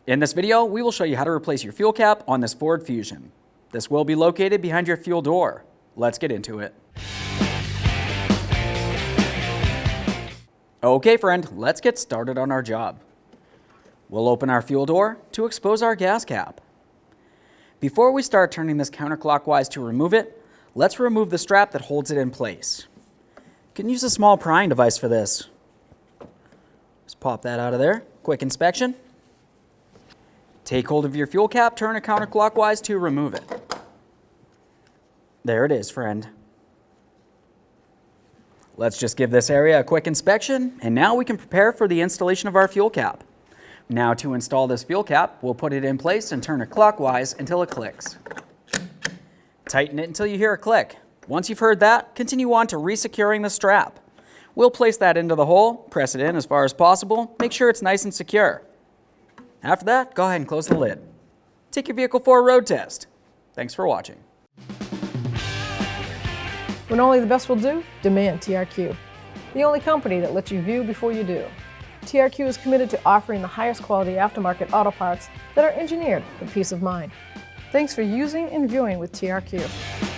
In this video, we will show you how to replace your fuel cap on this Ford Fusion. This will be located behind your fuel door. Let's get into it. Okay friend, let's get started on our job. We'll open our fuel door to expose our gas cap. Before we start turning this counterclockwise to remove it, let's remove the strap that holds it in place. You can use a small prying device for this. Just pop that out of there. Quick inspection. Take hold of your fuel cap, turn it counterclockwise to remove it. There it is, friend. Let's just give this area a quick inspection, and now we can prepare for the installation of our fuel cap. Now to install this fuel cap, we'll put it in place and turn it clockwise until it clicks. Tighten it until you hear a click. Once you've heard that, continue on to resecuring the strap. We'll place that into the hole, press it in as far as possible, make sure it's nice and secure. After that, go ahead and close the lid. Take your vehicle for a road test. Thanks for watching. When only the best will do, demand TRQ. The only company that lets you view before you do. TRQ is committed to offering the highest quality aftermarket auto parts that are engineered for peace of mind. Thanks for using and viewing with TRQ.